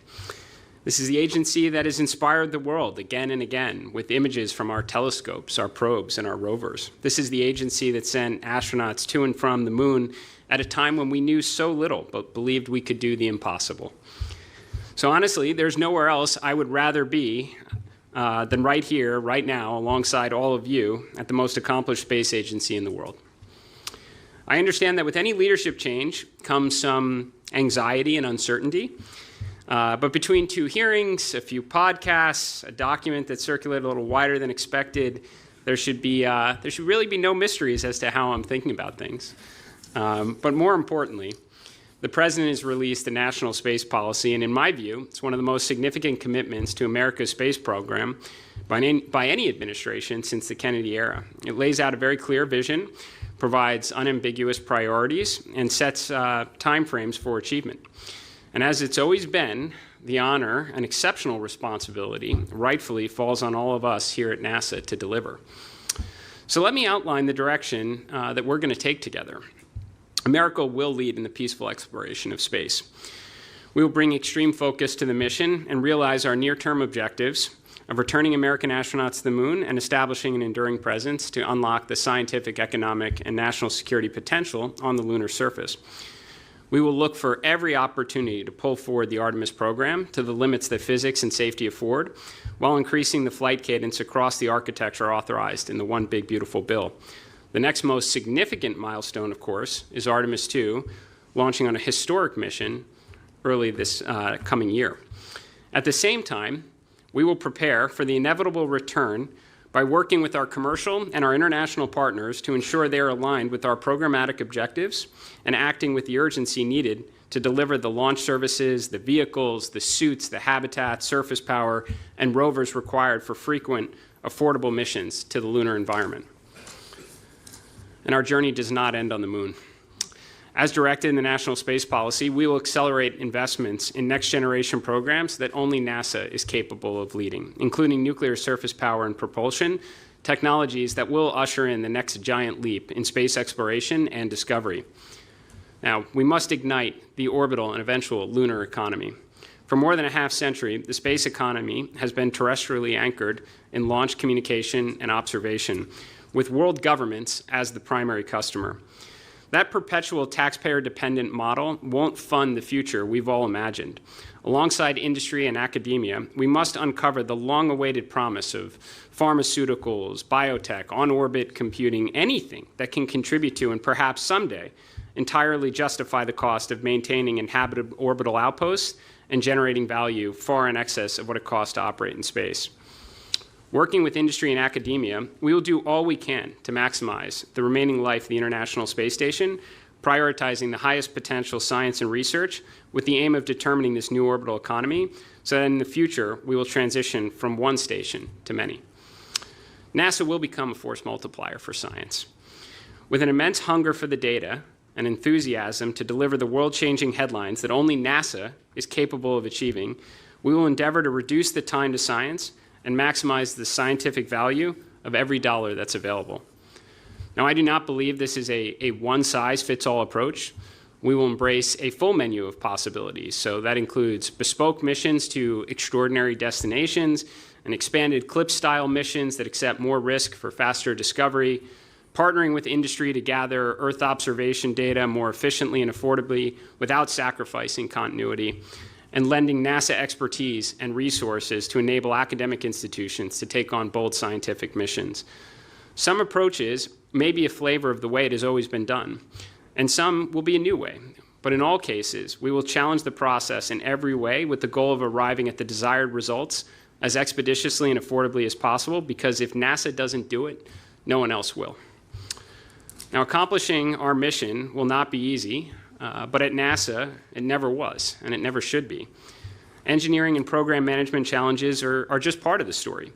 This is the agency that has inspired the world again and again with images from our telescopes, our probes, and our rovers. This is the agency that sent astronauts to and from the moon at a time when we knew so little but believed we could do the impossible. So honestly, there's nowhere else I would rather be than right here, right now, alongside all of you at the most accomplished space agency in the world. I understand that with any leadership change comes some anxiety and uncertainty. But between 2 hearings, a few podcasts, a document that circulated a little wider than expected, there should really be no mysteries as to how I'm thinking about things. But more importantly, the President has released a national space policy, and in my view, it's one of the most significant commitments to America's space program by any administration since the Kennedy era. It lays out a very clear vision, provides unambiguous priorities, and sets timeframes for achievement. And as it's always been, the honor and exceptional responsibility rightfully falls on all of us here at NASA to deliver. So let me outline the direction that we're going to take together. America will lead in the peaceful exploration of space. We will bring extreme focus to the mission and realize our near-term objectives of returning American astronauts to the moon and establishing an enduring presence to unlock the scientific, economic, and national security potential on the lunar surface. We will look for every opportunity to pull forward the Artemis program to the limits that physics and safety afford, while increasing the flight cadence across the architecture authorized in the One Big Beautiful Bill. The next most significant milestone, of course, is Artemis II, launching on a historic mission early this coming year. At the same time, we will prepare for the inevitable return by working with our commercial and our international partners to ensure they are aligned with our programmatic objectives and acting with the urgency needed to deliver the launch services, the vehicles, the suits, the habitat, surface power, and rovers required for frequent, affordable missions to the lunar environment. And our journey does not end on the moon. As directed in the National Space Policy, we will accelerate investments in next-generation programs that only NASA is capable of leading, including nuclear surface power and propulsion, technologies that will usher in the next giant leap in space exploration and discovery. Now, we must ignite the orbital and eventual lunar economy. For more than a half-century, the space economy has been terrestrially anchored in launch communication and observation, with world governments as the primary customer. That perpetual taxpayer-dependent model won't fund the future we've all imagined. Alongside industry and academia, we must uncover the long-awaited promise of pharmaceuticals, biotech, on-orbit computing, anything that can contribute to and perhaps someday entirely justify the cost of maintaining inhabited orbital outposts and generating value far in excess of what it costs to operate in space. Working with industry and academia, we will do all we can to maximize the remaining life of the International Space Station, prioritizing the highest potential science and research with the aim of determining this new orbital economy so that in the future we will transition from one station to many. NASA will become a force multiplier for science. With an immense hunger for the data and enthusiasm to deliver the world-changing headlines that only NASA is capable of achieving, we will endeavor to reduce the time to science and maximize the scientific value of every dollar that's available. Now, I do not believe this is a one-size-fits-all approach. We will embrace a full menu of possibilities. So that includes bespoke missions to extraordinary destinations and expanded CLIP-style missions that accept more risk for faster discovery, partnering with industry to gather Earth observation data more efficiently and affordably without sacrificing continuity, and lending NASA expertise and resources to enable academic institutions to take on bold scientific missions. Some approaches may be a flavor of the way it has always been done, and some will be a new way. But in all cases, we will challenge the process in every way with the goal of arriving at the desired results as expeditiously and affordably as possible, because if NASA doesn't do it, no one else will. Now, accomplishing our mission will not be easy, but at NASA, it never was, and it never should be. Engineering and program management challenges are just part of the story.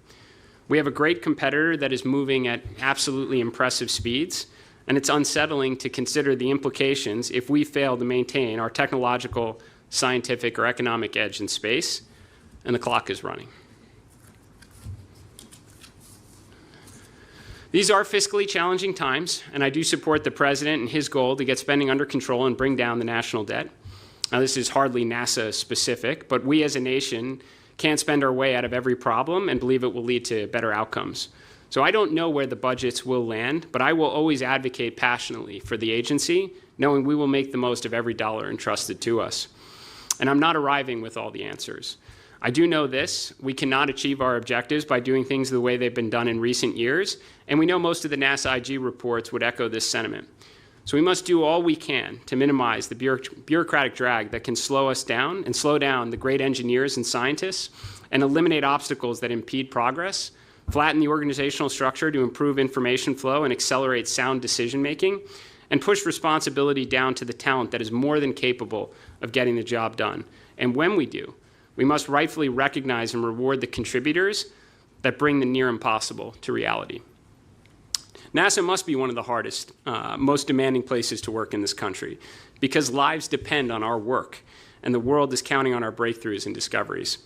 We have a great competitor that is moving at absolutely impressive speeds, and it's unsettling to consider the implications if we fail to maintain our technological, scientific, or economic edge in space, and the clock is running. These are fiscally challenging times, and I do support the President and his goal to get spending under control and bring down the national debt. Now, this is hardly NASA specific, but we as a nation can't spend our way out of every problem and believe it will lead to better outcomes. So I don't know where the budgets will land, but I will always advocate passionately for the agency, knowing we will make the most of every dollar entrusted to us. And I'm not arriving with all the answers. I do know this: we cannot achieve our objectives by doing things the way they've been done in recent years, and we know most of the NASA IG reports would echo this sentiment. So we must do all we can to minimize the bureaucratic drag that can slow us down and slow down the great engineers and scientists, and eliminate obstacles that impede progress, flatten the organizational structure to improve information flow and accelerate sound decision-making, and push responsibility down to the talent that is more than capable of getting the job done. And when we do, we must rightfully recognize and reward the contributors that bring the near impossible to reality. NASA must be one of the hardest, most demanding places to work in this country, because lives depend on our work, and the world is counting on our breakthroughs and discoveries.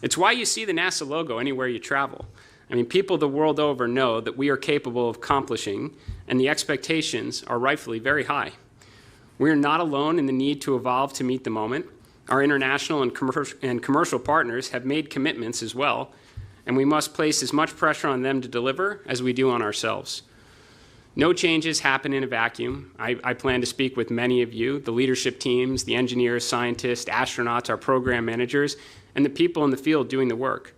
It's why you see the NASA logo anywhere you travel. I mean, people the world over know that we are capable of accomplishing, and the expectations are rightfully very high. We are not alone in the need to evolve to meet the moment. Our international and commercial partners have made commitments as well, and we must place as much pressure on them to deliver as we do on ourselves. No changes happen in a vacuum. I plan to speak with many of you, the leadership teams, the engineers, scientists, astronauts, our program managers, and the people in the field doing the work.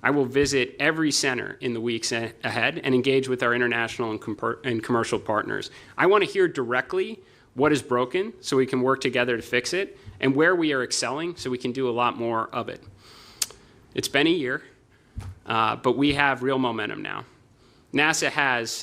I will visit every center in the weeks ahead and engage with our international and commercial partners. I want to hear directly what is broken so we can work together to fix it, and where we are excelling so we can do a lot more of it. It's been a year, but we have real momentum now. NASA has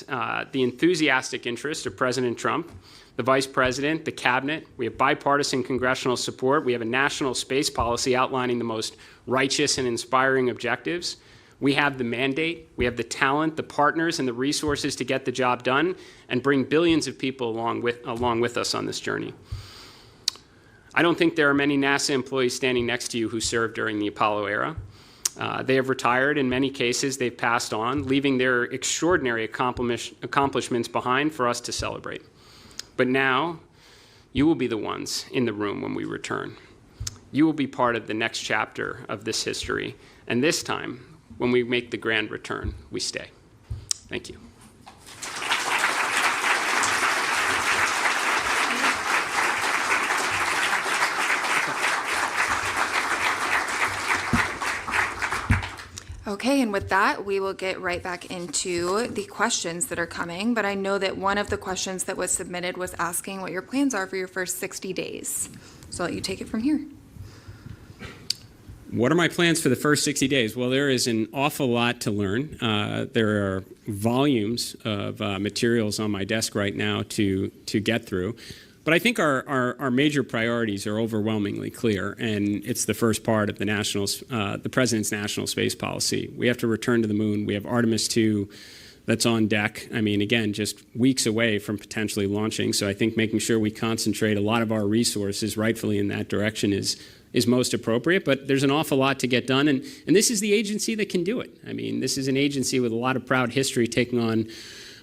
the enthusiastic interest of President Trump, the Vice President, the Cabinet. We have bipartisan congressional support. We have a national space policy outlining the most righteous and inspiring objectives. We have the mandate, we have the talent, the partners, and the resources to get the job done and bring billions of people along with us on this journey. I don't think there are many NASA employees standing next to you who served during the Apollo era. They have retired. In many cases, they've passed on, leaving their extraordinary accomplishments behind for us to celebrate. But now, you will be the ones in the room when we return. You will be part of the next chapter of this history. And this time, when we make the grand return, we stay. Thank you. Okay, and with that, we will get right back into the questions that are coming. But I know that one of the questions that was submitted was asking what your plans are for your first 60 days. So I'll let you take it from here. What are my plans for the first 60 days? Well, there is an awful lot to learn. There are volumes of materials on my desk right now to get through. But I think our major priorities are overwhelmingly clear, and it's the first part of the President's national space policy. We have to return to the moon. We have Artemis 2 that's on deck. I mean, again, just weeks away from potentially launching. So I think making sure we concentrate a lot of our resources rightfully in that direction is most appropriate. But there's an awful lot to get done, and this is the agency that can do it. I mean, this is an agency with a lot of proud history taking on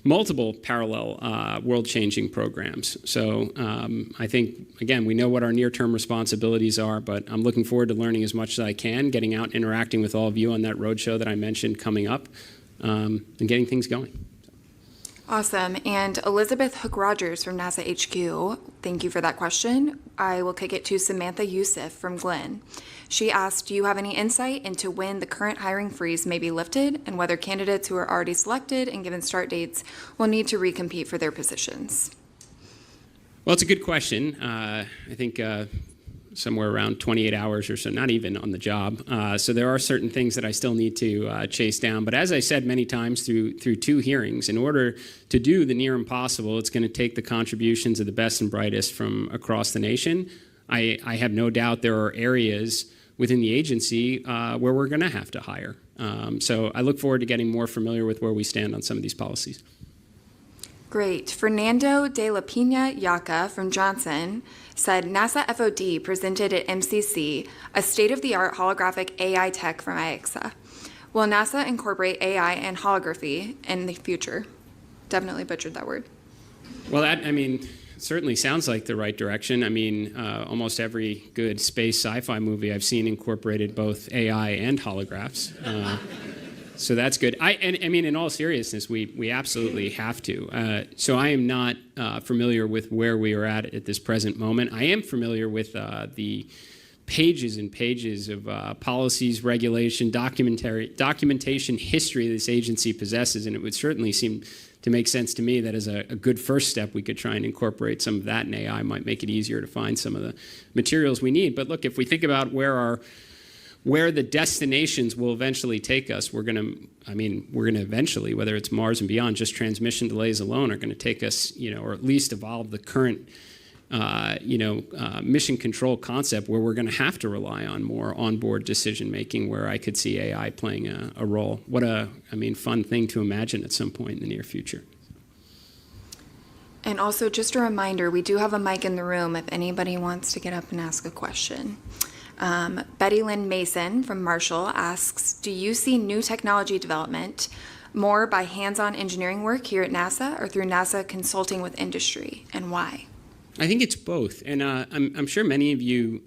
multiple parallel world-changing programs. So I think, again, we know what our near-term responsibilities are, but I'm looking forward to learning as much as I can, getting out and interacting with all of you on that roadshow that I mentioned coming up, and getting things going. Awesome. And Elizabeth Hook-Rogers from NASA HQ, thank you for that question. I will kick it to Samantha Youssef from Glenn. She asked, do you have any insight into when the current hiring freeze may be lifted and whether candidates who are already selected and given start dates will need to recompete for their positions? Well, it's a good question. I think somewhere around 28 hours or so, not even on the job. So there are certain things that I still need to chase down. But as I said many times through 2 hearings, in order to do the near impossible, it's going to take the contributions of the best and brightest from across the nation. I have no doubt there are areas within the agency where we're going to have to hire. So I look forward to getting more familiar with where we stand on some of these policies. Great. Fernando de la Pina Yaca from Johnson said NASA FOD presented at MCC a state-of-the-art holographic AI tech from IROSA. Will NASA incorporate AI and holography in the future? Definitely butchered that word. Well, that, I mean, certainly sounds like the right direction. I mean, almost every good space sci-fi movie I've seen incorporated both AI and holographs. So that's good. I mean, in all seriousness, we absolutely have to. So I am not familiar with where we are at this present moment. I am familiar with the pages and pages of policies, regulation, documentation history this agency possesses, and it would certainly seem to make sense to me that as a good first step, we could try and incorporate some of that, and AI might make it easier to find some of the materials we need. But look, if we think about where the destinations will eventually take us, we're going to eventually, whether it's Mars and beyond, just transmission delays alone are going to take us, or at least evolve the current, mission control concept where we're going to have to rely on more onboard decision making, where I could see AI playing a role. What a fun thing to imagine at some point in the near future. And also, just a reminder, we do have a mic in the room if anybody wants to get up and ask a question. Betty Lynn Mason from Marshall asks, do you see new technology development more by hands-on engineering work here at NASA or through NASA consulting with industry, and why? I think it's both. And I'm sure many of you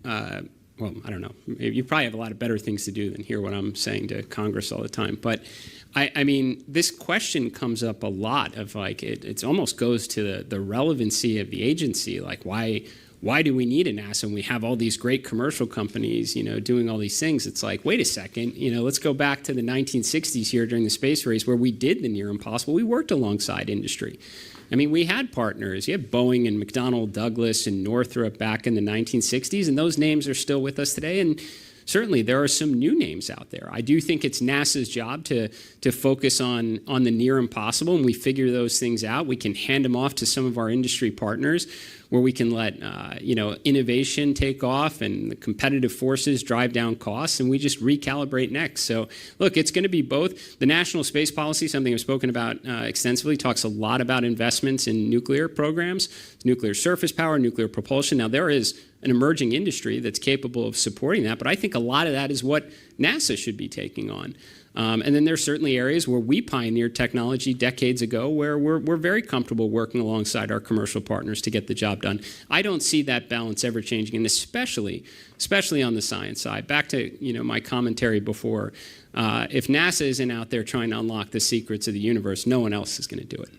well, I don't know. You probably have a lot of better things to do than hear what I'm saying to Congress all the time. But I mean, this question comes up a lot of like, it almost goes to the relevancy of the agency. Like, why do we need a NASA when we have all these great commercial companies, you know, doing all these things? It's like, wait a second, you know, let's go back to the 1960s here during the space race where we did the near impossible. We worked alongside industry. I mean, we had partners. You had Boeing and McDonnell Douglas and Northrop back in the 1960s, and those names are still with us today. And certainly, there are some new names out there. I do think it's NASA's job to focus on the near impossible, and we figure those things out. We can hand them off to some of our industry partners, where we can let you know, innovation take off and the competitive forces drive down costs, and we just recalibrate next. So look, it's going to be both. The National Space Policy, something I've spoken about extensively, talks a lot about investments in nuclear programs, nuclear surface power, nuclear propulsion. Now, there is an emerging industry that's capable of supporting that, but I think a lot of that is what NASA should be taking on. And then there's certainly areas where we pioneered technology decades ago where we're very comfortable working alongside our commercial partners to get the job done. I don't see that balance ever changing, and especially on the science side. Back to, you know, my commentary before, if NASA isn't out there trying to unlock the secrets of the universe, no one else is going to do it.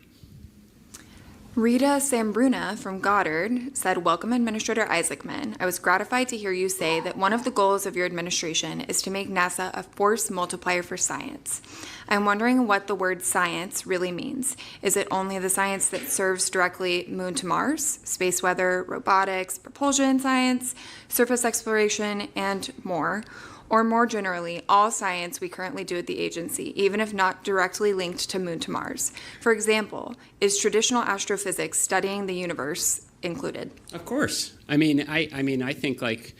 Rita Sambruna from Goddard said, "Welcome, Administrator Isaacman. I was gratified to hear you say that one of the goals of your administration is to make NASA a force multiplier for science. I'm wondering what the word science really means. Is it only the science that serves directly Moon to Mars, space weather, robotics, propulsion science, surface exploration, and more? Or more generally, all science we currently do at the agency, even if not directly linked to Moon to Mars? For example, is traditional astrophysics, studying the universe, included?" Of course. I mean, I think, like,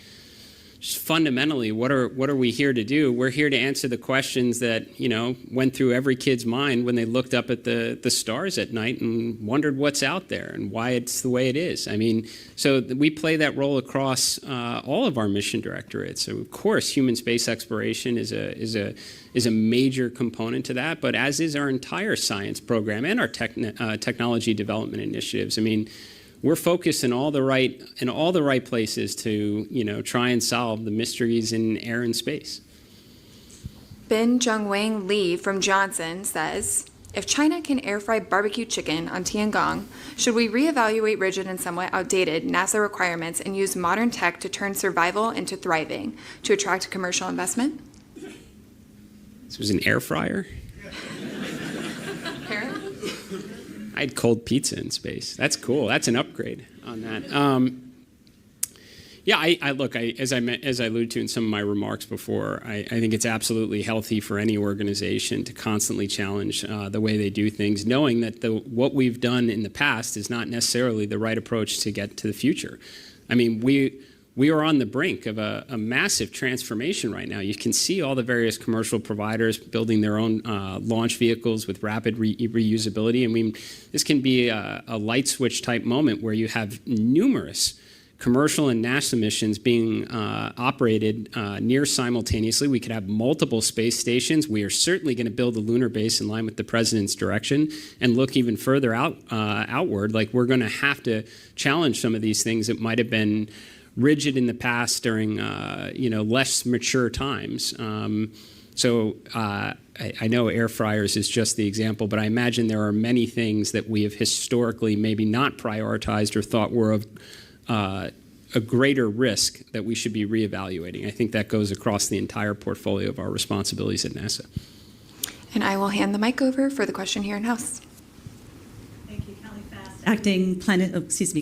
just fundamentally, what are we here to do? We're here to answer the questions that, you know, went through every kid's mind when they looked up at the stars at night and wondered what's out there and why it's the way it is. I mean, so we play that role across all of our mission directorates. So of course, human space exploration is a major component to that, but as is our entire science program and our technology development initiatives. I mean, we're focused in all the right places to, you know, try and solve the mysteries in air and space. Ben Jungwang Lee from Johnson says, "If China can air fry barbecue chicken on Tiangong, should we reevaluate rigid and somewhat outdated NASA requirements and use modern tech to turn survival into thriving to attract commercial investment?" This was an air fryer? Apparently. I had cold pizza in space. That's cool. That's an upgrade on that. Yeah, as I alluded to in some of my remarks before, I think it's absolutely healthy for any organization to constantly challenge the way they do things, knowing that what we've done in the past is not necessarily the right approach to get to the future. I mean, we are on the brink of a massive transformation right now. You can see all the various commercial providers building their own launch vehicles with rapid reusability. I mean, this can be a light switch type moment where you have numerous commercial and NASA missions being operated near simultaneously. We could have multiple space stations. We are certainly going to build a lunar base in line with the president's direction and look even further outward. Like, we're going to have to challenge some of these things that might have been rigid in the past during you know, less mature times. I know air fryers is just the example, but I imagine there are many things that we have historically maybe not prioritized or thought were of a greater risk that we should be reevaluating. I think that goes across the entire portfolio of our responsibilities at NASA. And I will hand the mic over for the question here in House.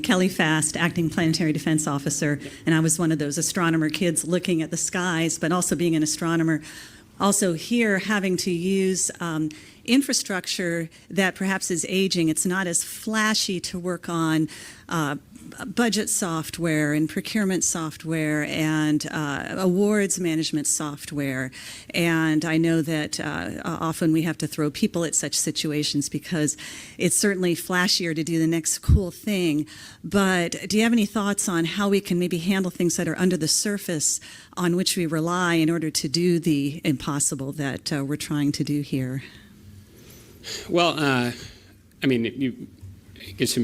Kelly Fast, Acting Planetary Defense Officer, and I was one of those astronomer kids looking at the skies, but also being an astronomer, also here having to use infrastructure that perhaps is aging. It's not as flashy to work on budget software and procurement software and awards management software. And I know that often we have to throw people at such situations because it's certainly flashier to do the next cool thing. But do you have any thoughts on how we can maybe handle things that are under the surface on which we rely in order to do the impossible that we're trying to do here? Well, I mean, I guess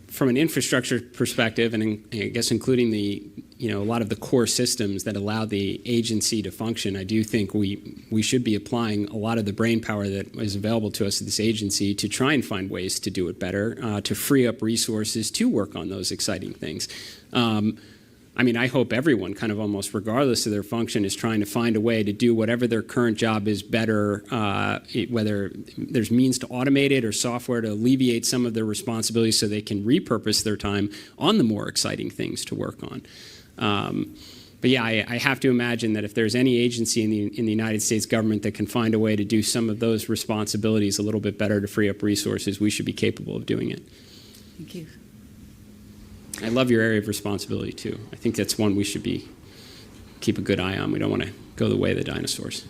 from an infrastructure perspective, and I guess including the a lot of the core systems that allow the agency to function, I do think we should be applying a lot of the brain power that is available to us at this agency to try and find ways to do it better, to free up resources to work on those exciting things. I hope everyone, kind of almost regardless of their function, is trying to find a way to do whatever their current job is better, whether there's means to automate it or software to alleviate some of their responsibilities so they can repurpose their time on the more exciting things to work on. But yeah, I have to imagine that if there's any agency in the United States government that can find a way to do some of those responsibilities a little bit better to free up resources, we should be capable of doing it. Thank you. I love your area of responsibility, too. I think that's one we should keep a good eye on. We don't want to go the way of the dinosaurs.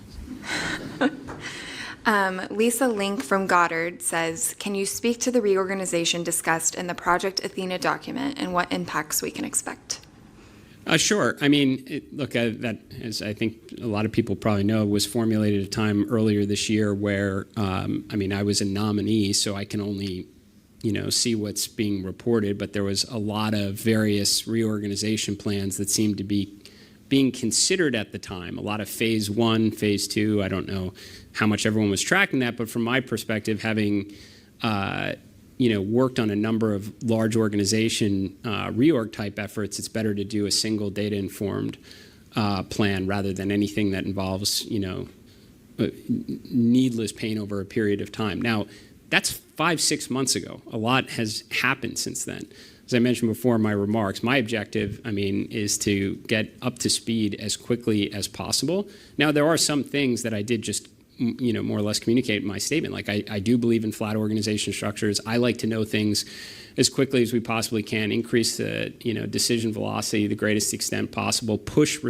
Lisa Link from Goddard says, can you speak to the reorganization discussed in the Project Athena document and what impacts we can expect? Sure. That, as I think a lot of people probably know, was formulated at a time earlier this year where, I was a nominee, so I can only see what's being reported, but there was a lot of various reorganization plans that seemed to be being considered at the time. A lot of phase 1, phase 2. I don't know how much everyone was tracking that, but from my perspective, having worked on a number of large organization reorg type efforts, it's better to do a single data-informed plan rather than anything that involves needless pain over a period of time. Now, that's 5-6 months ago. A lot has happened since then. As I mentioned before in my remarks, my objective, is to get up to speed as quickly as possible. Now, there are some things that I did just, more or less communicate in my statement. Like, I do believe in flat organization structures. I like to know things as quickly as we possibly can, increase the, decision velocity to the greatest extent possible, push